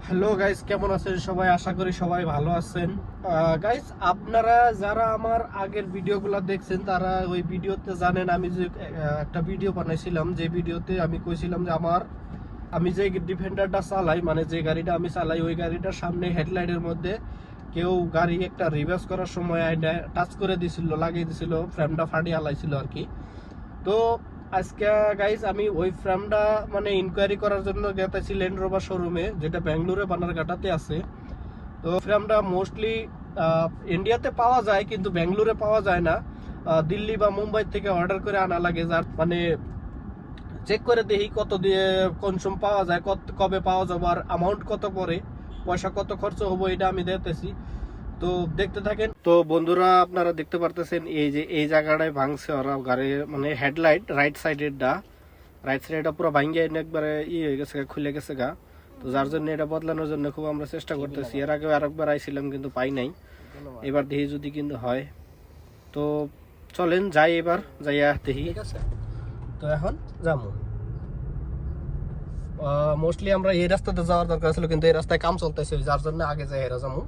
Hello guys, কেমন আছেন সবাই? আশা করি সবাই ভালো আছেন। গাইস, আপনারা যারা আমার আগের ভিডিওগুলো দেখছেন তারা ওই ভিডিওতে জানেন আমি যে একটা ভিডিও বানাইছিলাম, যে ভিডিওতে আমি কইছিলাম যে আমি যে ডিফেন্ডারটা চালাই, মানে যে গাড়িটা আমি চালাই, ওই গাড়িটার সামনে হেডলাইটের মধ্যে কেউ গাড়ি একটা রিভার্স করার সময় টাচ করে দিছিল, লাগিয়ে দিছিল, ফ্রেমটা ফাটিয়ে হালাইছিল আর কি। তো আজকে গাইজ আমি ওই ফ্রেমটা মানে ইনকোয়ারি করার জন্য গেতেছি ল্যান্ড রোভার শোরুমে, যেটা ব্যাঙ্গালোরে বানারঘাটাতে আছে। তো ফ্রেমটা মোস্টলি ইন্ডিয়াতে পাওয়া যায়, কিন্তু ব্যাঙ্গালোরে পাওয়া যায় না। দিল্লি বা মুম্বাই থেকে অর্ডার করে আনা লাগে, যার মানে চেক করে দেখি কত দিয়ে কনসুম পাওয়া যায়, কবে পাওয়া যাবে, আর অ্যামাউন্ট কত পড়ে, পয়সা কত খরচ হবো, এটা আমি দেখতেছি। তো দেখতে থাকেন। তো বন্ধুরা, আপনারা দেখতে পারতেছেন এই যে এই জায়গাটায় ভাঙছে ওরা গাড়ি, মানে হেডলাইট রাইট সাইডটা পুরো ভাঙ্গে একবারে হয়ে গেছে, খুলে গেছে গা। তো যার জন্য এটা বদলানোর জন্য খুব আমরা চেষ্টা করতেছি। এর আগে আরেকবার আইছিলাম কিন্তু পাই নাই, এবার দেখি যদি কিন্তু হয়। তো চলেন যাই, এবার যাইয়া দেখি। ঠিক আছে, তো এখন যাবো। মোস্টলি আমরা এই রাস্তাতে যাওয়ার দরকার ছিল, কিন্তু এই রাস্তায় কাম চলতেছে, যার জন্য আগে যাই হেরা যাবো।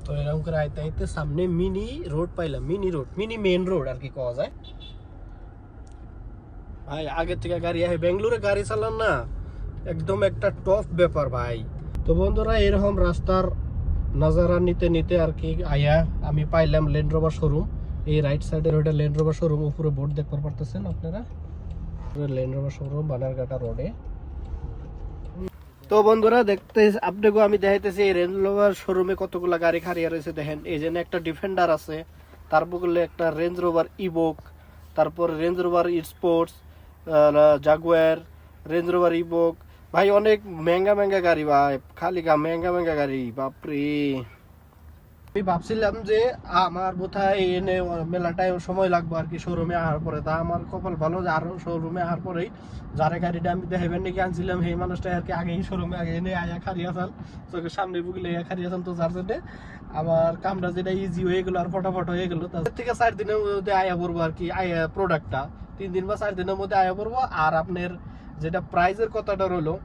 তো এরকম করে আইতে আইতে সামনে মিনি রোড পাইলাম, মিনি মেন রোড আর কি কওয়া যায়। ভাই আগে থেকে গাড়ি আহে, বেঙ্গালুরে গাড়ি চালান না একদম একটা টফ ব্যাপার ভাই। তো বন্ধুরা, এরকম রাস্তার নাজারা নিতে নিতে আর কি আয়া আমি পাইলাম ল্যান্ড রোভার শোরুম। এই রাইট সাইডের ওইটা ল্যান্ড রোভার শোরুম, উপরে বোর্ড দেখতে পারতেছেন আপনারা, ল্যান্ড রোভার শোরুম বানারঘাটা রোডে। তো বন্ধুরা, দেখতে আপনাকে আমি দেখাইতেছি এই রেঞ্জ রোভার শোরুমে কতগুলা গাড়ি খাড়িয়া রয়েছে। দেখেন, এই জন্য একটা ডিফেন্ডার আছে, তারপর একটা রেঞ্জ রোভার ইভোক, তারপর range rover sports, Jaguar, range rover evoke. ভাই অনেক মেঙ্গা মেঙ্গা গাড়ি ভাই, খালি মেঙ্গা মেঙ্গা গাড়ি, বাপরে। আমি ভাবছিলাম যে আমার বোধহয় এনে মেলাটায় সময় লাগবে আর কি শোরুমে আসার পরে। তা আমার কপাল ভালো যে আরো শোরুমে আসার পরেই যারা গাড়িটা আমি দেখাবেন নাকি আনছিলাম, সেই মানুষটা আর কি আগেই শোরুমে আগে এনে আয়া খারিয়া চাল, চোখের সামনে বুকলে খারিয়া চাল। তো যার জন্য আমার কামটা যেটা ইজি হয়ে গেলো আর ফটাফট হয়ে গেলো। তার থেকে 4 দিনের মধ্যে আয়া পড়বো আর কি, আয়া প্রোডাক্টটা 3 দিন বা 4 দিনের মধ্যে আয়া পড়বো। আর আপনার যেটা প্রাইজের কথাটা রইলো,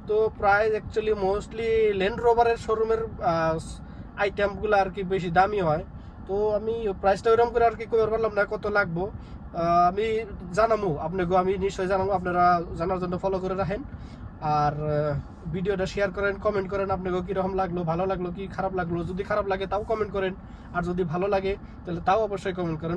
তো প্রাইস অ্যাকচুয়ালি মোস্টলি ল্যান্ড রোভারের শোরুমের আইটেমগুলো আর কি বেশি দামি হয়। তো আমি প্রাইসটা ওইরকম করে আর কি করতে পারলাম না কত লাগবো। আমি জানাবো আপনাকে, আমি নিশ্চয়ই জানাবো, আপনারা জানার জন্য ফলো করে রাখেন। আর ভিডিওটা শেয়ার করেন, কমেন্ট করেন আপনাকে কীরকম লাগলো, ভালো লাগলো কি খারাপ লাগলো। যদি খারাপ লাগে তাও কমেন্ট করেন, আর যদি ভালো লাগে তাহলে তাও অবশ্যই কমেন্ট করেন।